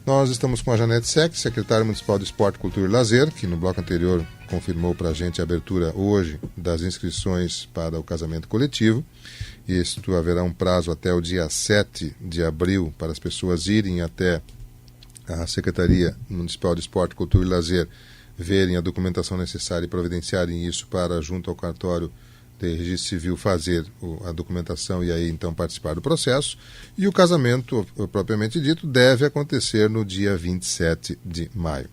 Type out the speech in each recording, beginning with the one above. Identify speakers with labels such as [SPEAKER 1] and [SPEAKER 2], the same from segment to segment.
[SPEAKER 1] Nós estamos com a Janete Seck, secretária municipal de Esporte, Cultura e Lazer, que no bloco anterior confirmou para a gente a abertura hoje das inscrições para o casamento coletivo. Isto haverá um prazo até o dia 7 de abril para as pessoas irem até a Secretaria Municipal de Esporte, Cultura e Lazer, verem a documentação necessária e providenciarem isso para, junto ao cartório de registro civil, fazer a documentação e aí então participar do processo. E o casamento, propriamente dito, deve acontecer no dia 27 de maio.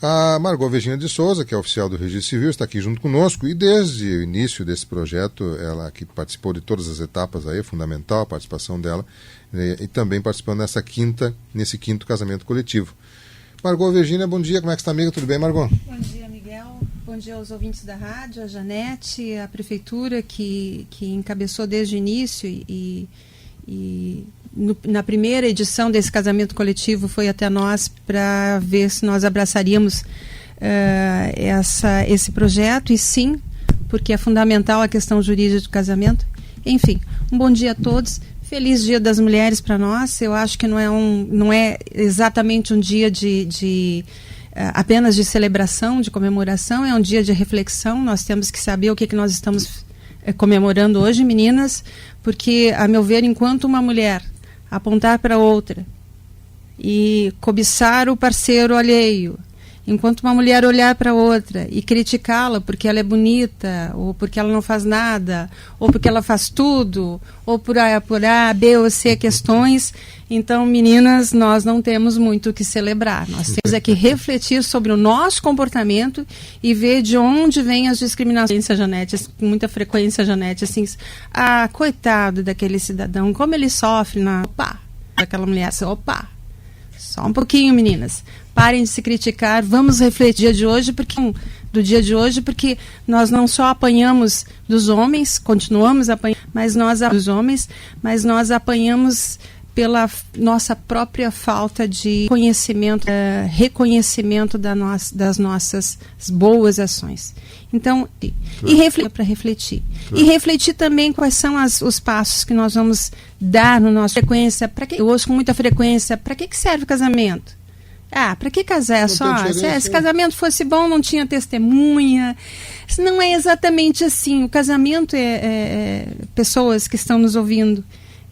[SPEAKER 1] A Margot Virginia de Souza, que é oficial do Registro Civil, está aqui junto conosco e desde o início desse projeto, ela que participou de todas as etapas aí, fundamental a participação dela, e também participando nesse quinto casamento coletivo. Margot Virginia, bom dia, como é que está, amiga? Tudo bem, Margot?
[SPEAKER 2] Bom dia, Miguel. Bom dia aos ouvintes da rádio, a Janete, a prefeitura que encabeçou desde o início na primeira edição desse casamento coletivo foi até nós para ver se nós abraçaríamos esse projeto, e sim, porque é fundamental a questão jurídica do casamento. Enfim, um bom dia a todos. Feliz Dia das Mulheres para nós. Eu acho que não é exatamente um dia apenas de celebração, de comemoração, é um dia de reflexão. Nós temos que saber o que nós estamos comemorando hoje, meninas, porque, a meu ver, enquanto uma mulher apontar para outra e cobiçar o parceiro alheio, enquanto uma mulher olhar para outra e criticá-la porque ela é bonita, ou porque ela não faz nada, ou porque ela faz tudo, ou por A, B ou C questões, então, meninas, nós não temos muito o que celebrar. Nós temos que refletir sobre o nosso comportamento e ver de onde vêm as discriminações, Janete, com muita frequência, Janete, assim, coitado daquele cidadão, como ele sofre daquela mulher, opa, só um pouquinho, meninas. Parem de se criticar, vamos refletir do dia de hoje, porque nós não só apanhamos dos homens, continuamos apanhando, mas nós apanhamos pela nossa própria falta de reconhecimento das nossas boas ações. Então, para refletir. E refletir também quais são os passos que nós vamos dar no nosso frequência. Eu ouço com muita frequência, para que serve o casamento? Para que casar? Se esse casamento fosse bom, não tinha testemunha. Não é exatamente assim. O casamento pessoas que estão nos ouvindo,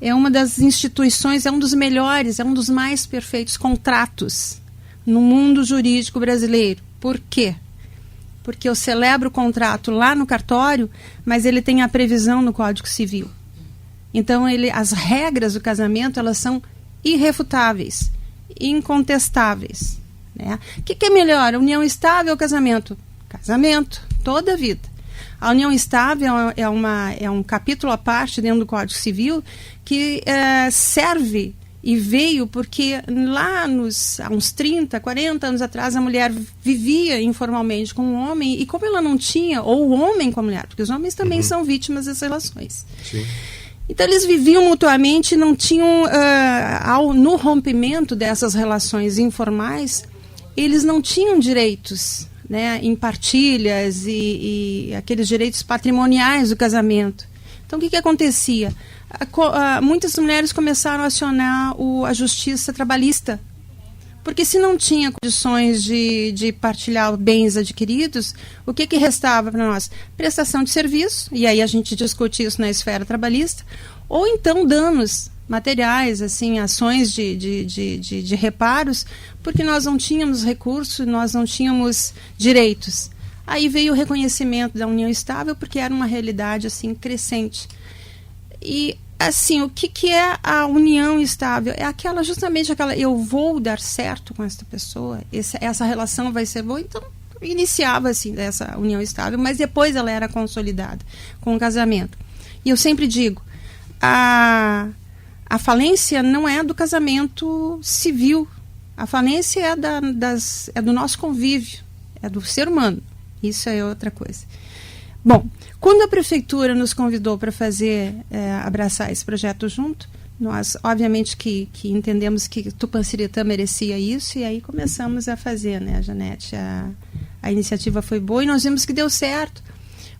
[SPEAKER 2] é uma das instituições, é um dos melhores, é um dos mais perfeitos contratos no mundo jurídico brasileiro. Por quê? Porque eu celebro o contrato lá no cartório, mas ele tem a previsão no Código Civil. Então, as regras do casamento, elas são irrefutáveis, incontestáveis. Né? O que é melhor, união estável ou casamento? Casamento, toda a vida. A união estável é um capítulo à parte dentro do Código Civil que serve e veio porque lá há uns 30, 40 anos atrás, a mulher vivia informalmente com o homem, e como ela não tinha, ou o homem com a mulher, porque os homens também são vítimas das relações. Sim. Então, eles viviam mutuamente e não tinham, no rompimento dessas relações informais, eles não tinham direitos, né, em partilhas e aqueles direitos patrimoniais do casamento. Então, o que acontecia? Muitas mulheres começaram a acionar a justiça trabalhista, porque se não tinha condições de partilhar bens adquiridos, o que restava para nós? Prestação de serviço, e aí a gente discute isso na esfera trabalhista, ou então danos materiais, assim, ações de reparos, porque nós não tínhamos recursos, nós não tínhamos direitos. Aí veio o reconhecimento da união estável, porque era uma realidade assim crescente. E assim, o que é a união estável? É justamente aquela, eu vou dar certo com esta pessoa, essa relação vai ser boa. Então, iniciava assim essa união estável, mas depois ela era consolidada com o casamento. E eu sempre digo, a falência não é do casamento civil, a falência é do nosso convívio, é do ser humano. Isso é outra coisa. Bom, quando a prefeitura nos convidou para abraçar esse projeto junto, nós, obviamente, que entendemos que Tupanciretã merecia isso, e aí começamos a fazer, né, Janete? A iniciativa foi boa e nós vimos que deu certo,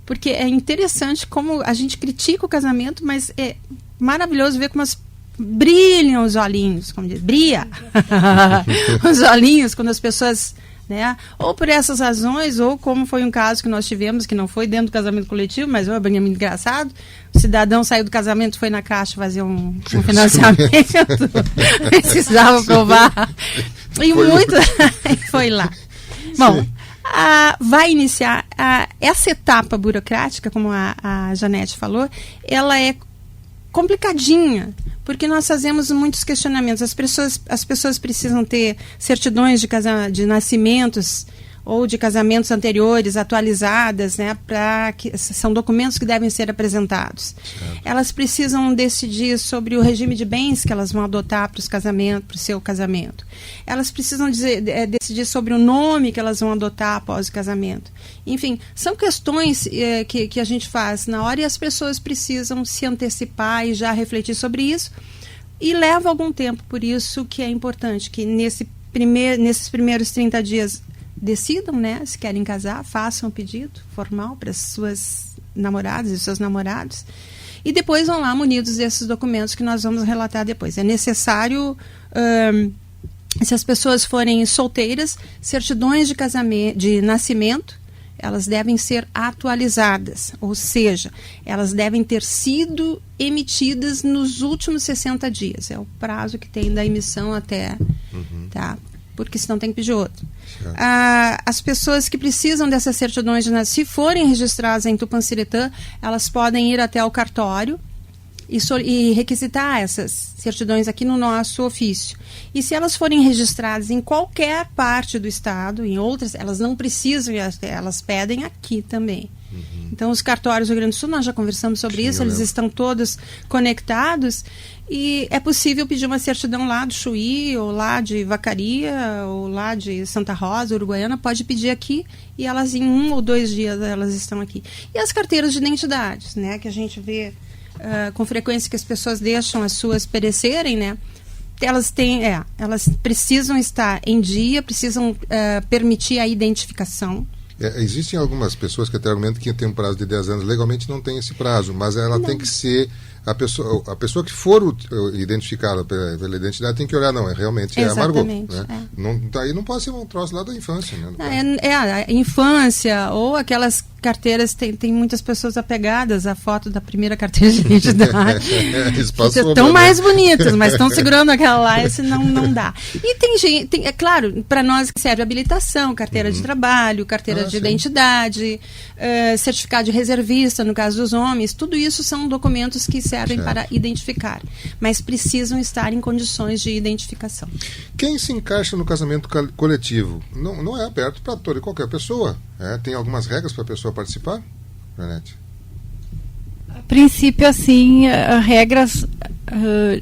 [SPEAKER 2] porque é interessante como a gente critica o casamento, mas é maravilhoso ver como brilham os olhinhos, como diz, brilha os olhinhos quando as pessoas, né, ou por essas razões, ou como foi um caso que nós tivemos, que não foi dentro do casamento coletivo, mas é bem muito engraçado, o cidadão saiu do casamento, foi na Caixa fazer um financiamento, precisava provar, e foi muito, foi lá. Bom, vai iniciar essa etapa burocrática, como a Janete falou, ela é complicadinha, porque nós fazemos muitos questionamentos. As pessoas precisam ter certidões de nascimentos ou de casamentos anteriores atualizadas, né, são documentos que devem ser apresentados. Certo. Elas precisam decidir sobre o regime de bens que elas vão adotar para o seu casamento. Elas precisam decidir sobre o nome que elas vão adotar após o casamento. Enfim, são questões que a gente faz na hora, e as pessoas precisam se antecipar e já refletir sobre isso, e leva algum tempo. Por isso que é importante que nesses primeiros 30 dias decidam, né, se querem casar, façam o pedido formal para as suas namoradas e seus namorados, e depois vão lá munidos desses documentos que nós vamos relatar depois. É necessário, se as pessoas forem solteiras, certidões de casamento, de nascimento, elas devem ser atualizadas, ou seja, elas devem ter sido emitidas nos últimos 60 dias. É o prazo que tem da emissão até, tá? Porque senão tem que pedir outro. As pessoas que precisam dessas certidões de nascimento, se forem registradas em Tupãnciretã, elas podem ir até o cartório e requisitar essas certidões aqui no nosso ofício. E se elas forem registradas em qualquer parte do estado, em outras, elas não precisam, elas pedem aqui também. Então, os cartórios do Rio Grande do Sul, nós já conversamos sobre isso, eles estão todos conectados, e é possível pedir uma certidão lá do Chuí, ou lá de Vacaria, ou lá de Santa Rosa, Uruguaiana, pode pedir aqui, e elas em 1 ou 2 dias elas estão aqui. E as carteiras de identidades, né, que a gente vê com frequência que as pessoas deixam as suas perecerem, né? Elas precisam estar em dia, precisam permitir a identificação.
[SPEAKER 1] Existem algumas pessoas que até argumentam que tem um prazo de 10 anos, legalmente não tem esse prazo, mas ela tem que ser a pessoa que for identificada pela identidade tem que olhar, não, realmente é a Margot, né? Daí não pode ser um troço lá da infância, né?
[SPEAKER 2] A infância, ou aquelas carteiras, tem muitas pessoas apegadas à foto da primeira carteira de identidade. Estão mais bonitas, mas estão segurando aquela lá, esse não dá. E tem gente, é claro, para nós que serve habilitação, carteira de trabalho, carteira de identidade, certificado de reservista, no caso dos homens, tudo isso são documentos que servem para identificar, mas precisam estar em condições de identificação.
[SPEAKER 1] Quem se encaixa no casamento coletivo não é aberto para toda e qualquer pessoa. Tem algumas regras para a pessoa participar, Janete?
[SPEAKER 3] A princípio, assim, regras,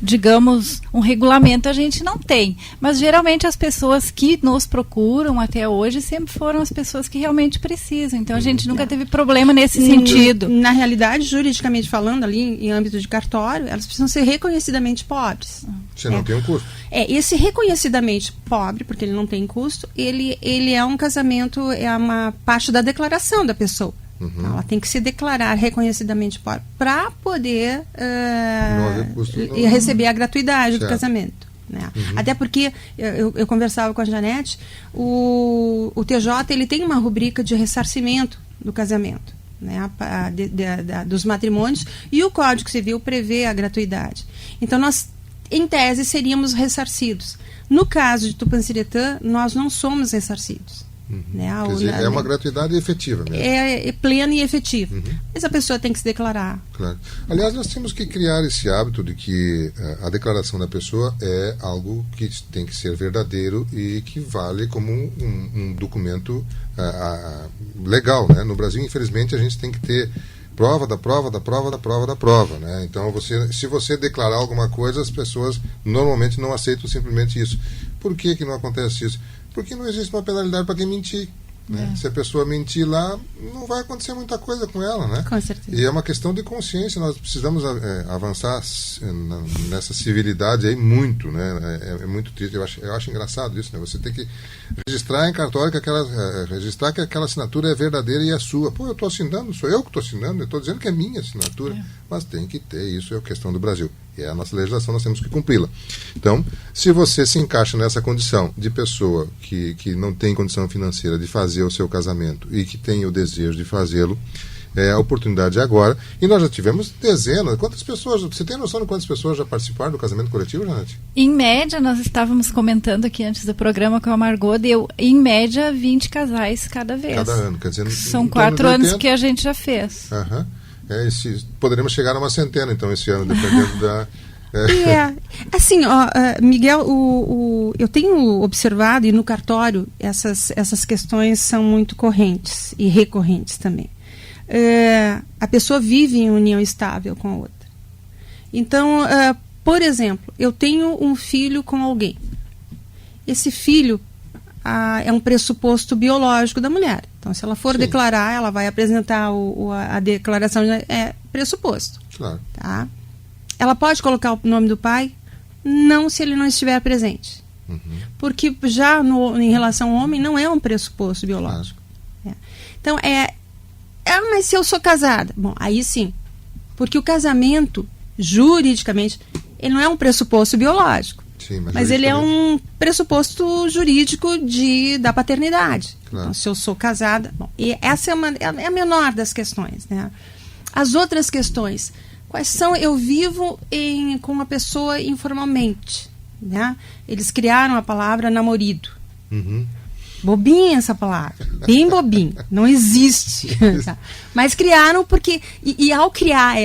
[SPEAKER 3] digamos, um regulamento a gente não tem, mas geralmente as pessoas que nos procuram até hoje sempre foram as pessoas que realmente precisam, então a gente nunca teve problema nesse sentido.
[SPEAKER 2] Na realidade, juridicamente falando, ali em âmbito de cartório, elas precisam ser reconhecidamente pobres.
[SPEAKER 1] Você não tem um custo.
[SPEAKER 2] Esse reconhecidamente pobre, porque ele não tem custo, ele é um casamento, é uma parte da declaração da pessoa. Ela tem que se declarar reconhecidamente pobre para poder receber a gratuidade do casamento, né? Até porque eu conversava com a Janete, o TJ ele tem uma rubrica de ressarcimento do casamento, né, dos matrimônios, e o Código Civil prevê a gratuidade. Então nós, em tese, seríamos ressarcidos. No caso de Tupãnciretã, nós não somos ressarcidos. Né?
[SPEAKER 1] Quer dizer, é uma gratuidade efetiva mesmo.
[SPEAKER 2] É plena e efetiva. Mas a pessoa tem que se declarar.
[SPEAKER 1] Claro. Aliás, nós temos que criar esse hábito de que a declaração da pessoa é algo que tem que ser verdadeiro e que vale como um documento legal, né? No Brasil, infelizmente, a gente tem que ter prova da prova da prova da prova da prova, né? Então, se você declarar alguma coisa, as pessoas normalmente não aceitam simplesmente isso. Por que não acontece isso? Porque não existe uma penalidade para quem mentir, né? Se a pessoa mentir lá, não vai acontecer muita coisa com ela, né?
[SPEAKER 2] Com certeza.
[SPEAKER 1] E é uma questão de consciência, nós precisamos avançar nessa civilidade aí muito, né? É muito triste, eu acho engraçado isso, né? Você tem que registrar em cartório registrar que aquela assinatura é verdadeira e é sua. Pô, eu estou assinando, sou eu que estou assinando, eu estou dizendo que é minha assinatura, mas tem que ter, isso é a questão do Brasil. É a nossa legislação, nós temos que cumpri-la. Então, se você se encaixa nessa condição de pessoa que não tem condição financeira de fazer o seu casamento e que tem o desejo de fazê-lo, a oportunidade é agora. E nós já tivemos dezenas. Quantas pessoas, você tem noção de quantas pessoas já participaram do casamento coletivo, Janete?
[SPEAKER 3] Em média, nós estávamos comentando aqui antes do programa com a Margot, deu em média 20 casais cada vez.
[SPEAKER 1] Cada ano, quer dizer...
[SPEAKER 3] São 4 anos que a gente já fez.
[SPEAKER 1] Aham. Poderemos chegar a uma centena, então, esse ano, dependendo da...
[SPEAKER 2] Assim, Miguel, eu tenho observado, e no cartório essas questões são muito correntes e recorrentes também. A pessoa vive em união estável com a outra. Então, por exemplo, eu tenho um filho com alguém. Esse filho é um pressuposto biológico da mulher. Então, se ela for declarar, ela vai apresentar a declaração de pressuposto.
[SPEAKER 1] Claro.
[SPEAKER 2] Tá? Ela pode colocar o nome do pai? Não, se ele não estiver presente.
[SPEAKER 1] Uhum.
[SPEAKER 2] Porque já em relação ao homem, não é um pressuposto biológico. Claro. Então, mas se eu sou casada? Bom, aí sim. Porque o casamento, juridicamente, ele não é um pressuposto biológico.
[SPEAKER 1] Sim,
[SPEAKER 2] mas ele é um pressuposto jurídico da paternidade.
[SPEAKER 1] Claro.
[SPEAKER 2] Então, se eu sou casada... Bom, e essa é a menor das questões, né? As outras questões, quais são? Eu vivo com uma pessoa informalmente, né? Eles criaram a palavra namorido.
[SPEAKER 1] Uhum.
[SPEAKER 2] Bobinha essa palavra, bem bobinha, não existe. Mas criaram porque, e ao criar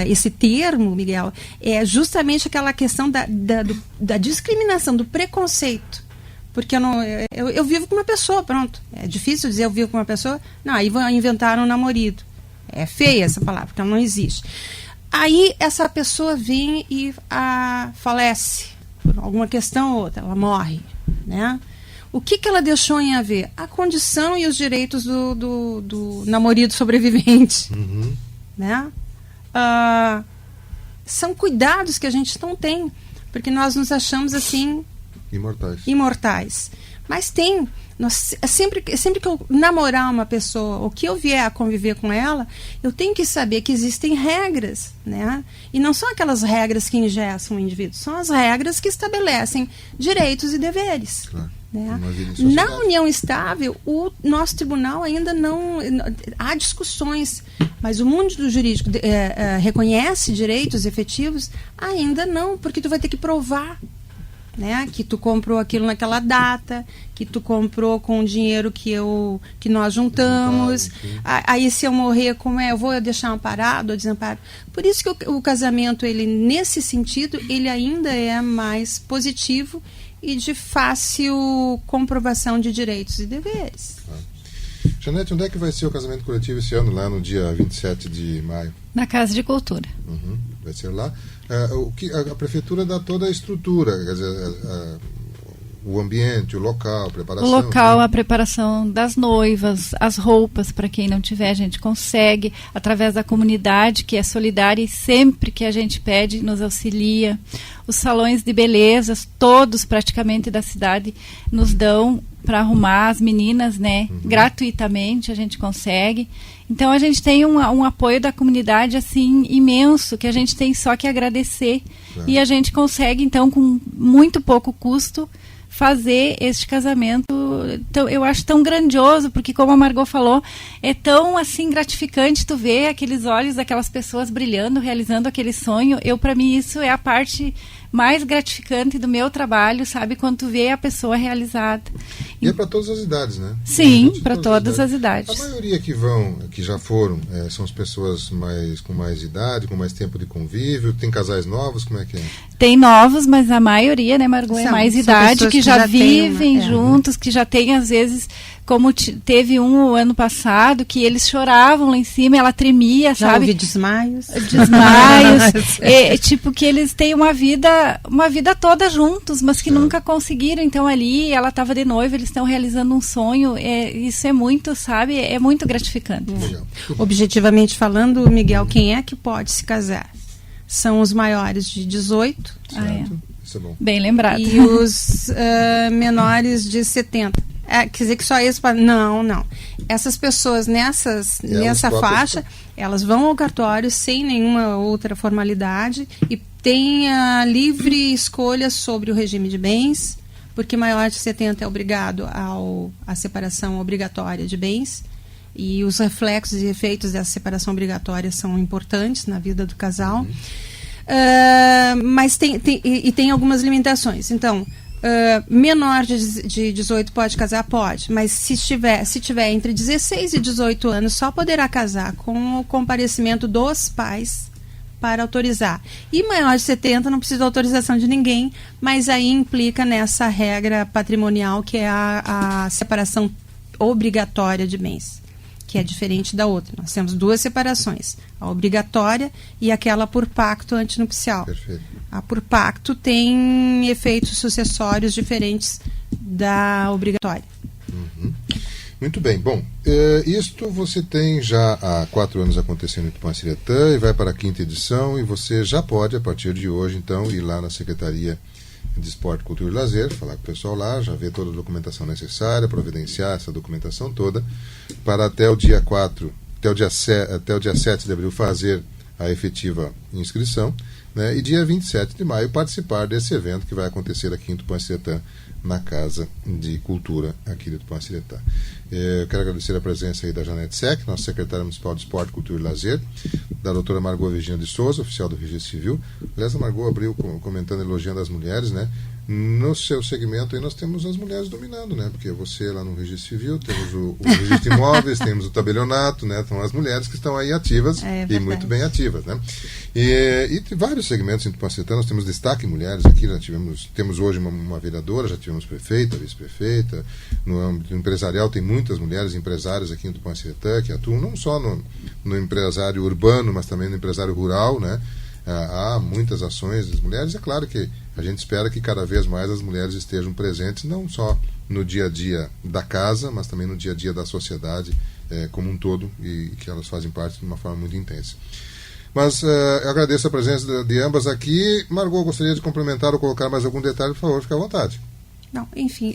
[SPEAKER 2] esse termo, Miguel, é justamente aquela questão da discriminação, do preconceito. Porque eu vivo com uma pessoa, pronto. É difícil dizer eu vivo com uma pessoa. Não, aí inventaram um namorido. É feia essa palavra, porque ela não existe. Aí essa pessoa vem e falece, por alguma questão ou outra, ela morre, né? O que ela deixou em haver? A condição e os direitos do namorido sobrevivente.
[SPEAKER 1] Uhum.
[SPEAKER 2] Né? São cuidados que a gente não tem, porque nós nos achamos assim... Imortais. Mas tem. Sempre que eu namorar uma pessoa, ou que eu vier a conviver com ela, eu tenho que saber que existem regras, né? E não são aquelas regras que engessam o indivíduo, são as regras que estabelecem direitos e deveres.
[SPEAKER 1] Claro.
[SPEAKER 2] Né? Na união estável, o nosso tribunal ainda não... Há discussões, mas o mundo do jurídico reconhece direitos efetivos? Ainda não, porque tu vai ter que provar, né, que tu comprou aquilo naquela data, que tu comprou com o dinheiro que nós juntamos. Aí se eu morrer, como eu vou deixar amparado ou desamparado? Por isso que o casamento, ele, nesse sentido, ele ainda é mais positivo e de fácil comprovação de direitos e deveres.
[SPEAKER 1] Janete, onde é que vai ser o casamento coletivo esse ano, lá no dia 27 de maio?
[SPEAKER 3] Na Casa de Cultura.
[SPEAKER 1] Uhum, vai ser lá. A prefeitura dá toda a estrutura, quer dizer, o ambiente, o local, a preparação.
[SPEAKER 3] O local, a preparação das noivas, as roupas, para quem não tiver, a gente consegue, através da comunidade, que é solidária e sempre que a gente pede, nos auxilia. Os salões de belezas, todos praticamente da cidade, nos dão para arrumar as meninas, né? Uhum. Gratuitamente a gente consegue. Então a gente tem um apoio da comunidade assim imenso, que a gente tem só que agradecer. E a gente consegue então com muito pouco custo fazer este casamento. Então, eu acho tão grandioso, porque como a Margot falou, é tão assim gratificante tu ver aqueles olhos daquelas pessoas brilhando, realizando aquele sonho. Para mim isso é a parte mais gratificante do meu trabalho, sabe, quando tu vê a pessoa realizada.
[SPEAKER 1] E é para todas as idades, né?
[SPEAKER 3] Sim, para todas as idades.
[SPEAKER 1] A maioria que já foram, são as pessoas com mais idade, com mais tempo de convívio. Tem casais novos, como é que é?
[SPEAKER 3] Tem novos, mas a maioria, né, Margot, é mais idade, que já vivem juntos, que já tem, às vezes, como teve o ano passado, que eles choravam lá em cima, ela tremia,
[SPEAKER 2] já
[SPEAKER 3] sabe?
[SPEAKER 2] Houve desmaios.
[SPEAKER 3] Tipo, que eles têm uma vida toda juntos, mas que nunca conseguiram. Então, ali, ela estava de noiva, eles estão realizando um sonho. Isso é muito, sabe? É muito gratificante.
[SPEAKER 2] Objetivamente falando, Miguel, quem é que pode se casar? São os maiores de 18.
[SPEAKER 1] Certo. Isso é bom.
[SPEAKER 3] Bem lembrado.
[SPEAKER 2] E os menores de 70. Quer dizer que só isso... Não. Essas pessoas nessa faixa, elas vão ao cartório sem nenhuma outra formalidade e têm a livre escolha sobre o regime de bens, porque maior de 70 é obrigado à separação obrigatória de bens, e os reflexos e efeitos dessa separação obrigatória são importantes na vida do casal. Mas tem algumas limitações. Então, menor de 18 pode casar? Pode, mas se tiver entre 16 e 18 anos, só poderá casar com o comparecimento dos pais para autorizar. E maior de 70 não precisa de autorização de ninguém, mas aí implica nessa regra patrimonial, que é a separação obrigatória de bens, que é diferente da outra. Nós temos duas separações, a obrigatória e aquela por pacto antinupcial.
[SPEAKER 1] Perfeito.
[SPEAKER 2] A por pacto tem efeitos sucessórios diferentes da obrigatória.
[SPEAKER 1] Muito bem. Bom, isto você tem já há 4 anos acontecendo em Tupã-Siretã e vai para a 5ª edição, e você já pode, a partir de hoje, então, ir lá na Secretaria de Esporte, Cultura e Lazer, falar com o pessoal lá, já ver toda a documentação necessária, providenciar essa documentação toda, para até o dia 7 de abril fazer a efetiva inscrição, né, e dia 27 de maio participar desse evento que vai acontecer aqui em Tupã-Siretã, na Casa de Cultura aqui de Tupã-Siretã. Eu quero agradecer a presença aí da Janete Seck, nossa secretária municipal de Esporte, Cultura e Lazer, da doutora Margot Virginia de Souza, oficial do Registro Civil. Aliás, a Margot abriu comentando, elogiando as mulheres, né? No seu segmento aí nós temos as mulheres dominando, né? Porque você lá no Registro Civil, temos o Registro de Imóveis, temos o tabelionato, né? São as mulheres que estão aí ativas, e muito bem ativas, né? E vários segmentos em Tupã-Siretã, nós temos destaque em mulheres aqui, temos hoje uma vereadora, já tivemos prefeita, vice-prefeita, no âmbito empresarial tem muitas mulheres empresárias aqui em Tupã-Siretã que atuam não só no empresário urbano, mas também no empresário rural, né? Há muitas ações das mulheres. É claro que a gente espera que cada vez mais as mulheres estejam presentes, não só no dia a dia da casa, mas também no dia a dia da sociedade como um todo, e que elas fazem parte de uma forma muito intensa. Mas eu agradeço a presença de ambas aqui. Margot, gostaria de complementar ou colocar mais algum detalhe? Por favor, fique à vontade.
[SPEAKER 2] Não, enfim,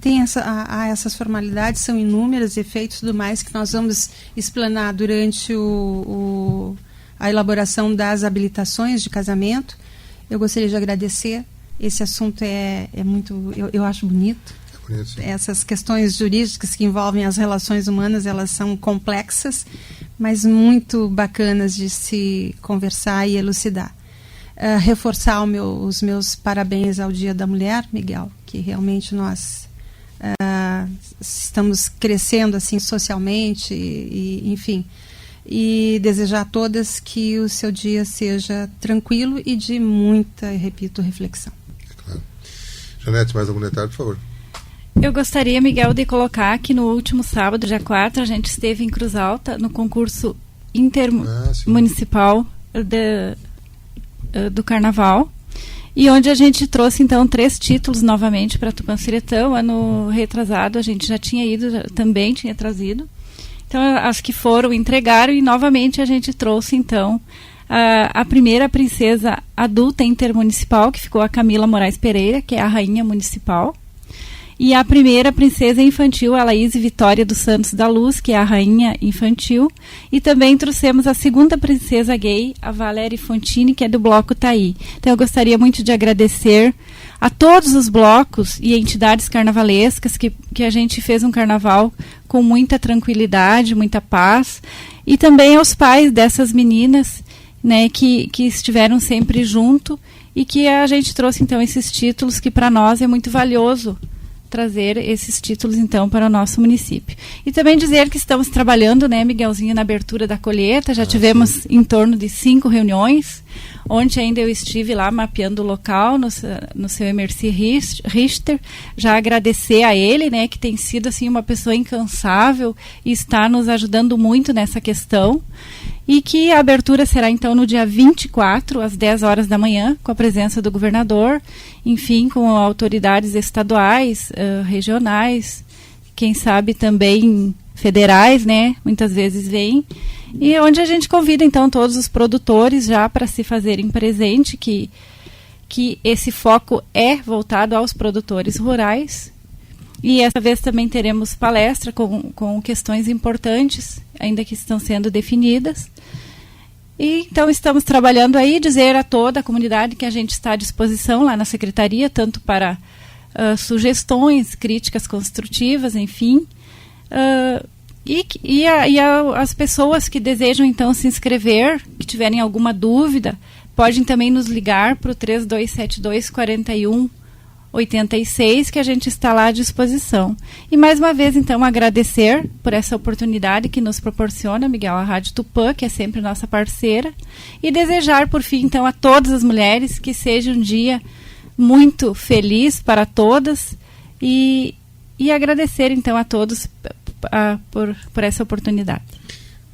[SPEAKER 2] tem essas formalidades, são inúmeros efeitos e tudo mais que nós vamos explanar durante a elaboração das habilitações de casamento. Eu gostaria de agradecer. Esse assunto é muito, eu acho bonito. É bonito, sim. Essas questões jurídicas que envolvem as relações humanas, elas são complexas, mas muito bacanas de se conversar e elucidar. Reforçar os meus parabéns ao Dia da Mulher, Miguel, que realmente nós estamos crescendo assim socialmente, enfim, e desejar a todas que o seu dia seja tranquilo e de muita, repito, reflexão. É claro.
[SPEAKER 1] Janete, mais algum detalhe, por favor?
[SPEAKER 3] Eu gostaria, Miguel, de colocar que no último sábado, dia 4, a gente esteve em Cruz Alta no concurso intermunicipal do Carnaval, e onde a gente trouxe então 3 títulos novamente para Tupã-Siretã. Ano retrasado a gente já tinha ido, também tinha trazido. Então as que foram entregaram, e novamente a gente trouxe então a primeira princesa adulta intermunicipal, que ficou a Camila Moraes Pereira, que é a rainha municipal. E a primeira princesa infantil, a Laís Vitória dos Santos da Luz, que é a rainha infantil. E também trouxemos a segunda princesa gay, a Valéria Fontini, que é do Bloco Taí. Então eu gostaria muito de agradecer a todos os blocos e entidades carnavalescas que a gente fez um carnaval com muita tranquilidade, muita paz. E também aos pais dessas meninas, né, que estiveram sempre junto, e que a gente trouxe então esses títulos, que para nós é muito valioso trazer esses títulos então para o nosso município. E também dizer que estamos trabalhando, né, Miguelzinho, na abertura da colheita. Já tivemos em torno de 5 reuniões. Ontem ainda eu estive lá mapeando o local no seu Emerci Richter. Já agradecer a ele, né, que tem sido assim uma pessoa incansável e está nos ajudando muito nessa questão. E que a abertura será então no dia 24, às 10 horas da manhã, com a presença do governador, enfim, com autoridades estaduais, regionais, quem sabe também federais, né? Muitas vezes vêm. E onde a gente convida então todos os produtores já para se fazerem presente, que esse foco é voltado aos produtores rurais. E essa vez também teremos palestra com questões importantes, ainda que estão sendo definidas. E então estamos trabalhando aí, dizer a toda a comunidade que a gente está à disposição lá na Secretaria, tanto para sugestões, críticas construtivas, enfim. As pessoas que desejam então se inscrever, que tiverem alguma dúvida, podem também nos ligar para o 3272-4186, que a gente está lá à disposição. E mais uma vez, então, agradecer por essa oportunidade que nos proporciona, Miguel, a Rádio Tupã, que é sempre nossa parceira, e desejar, por fim, então, a todas as mulheres que seja um dia muito feliz para todas e agradecer, então, a todos por essa oportunidade.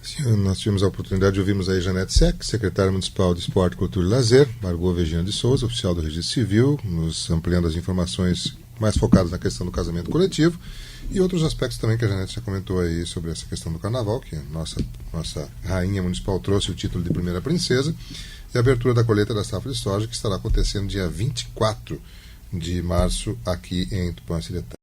[SPEAKER 1] Sim, nós tivemos a oportunidade de ouvirmos aí Janete Seck, secretária municipal de Esporte, Cultura e Lazer, Margot Virginia de Souza, oficial do Registro Civil, nos ampliando as informações mais focadas na questão do casamento coletivo e outros aspectos também que a Janete já comentou aí sobre essa questão do carnaval, que a nossa rainha municipal trouxe o título de primeira princesa, e a abertura da colheita da safra de soja, que estará acontecendo dia 24 de março aqui em Tupã-Siretã.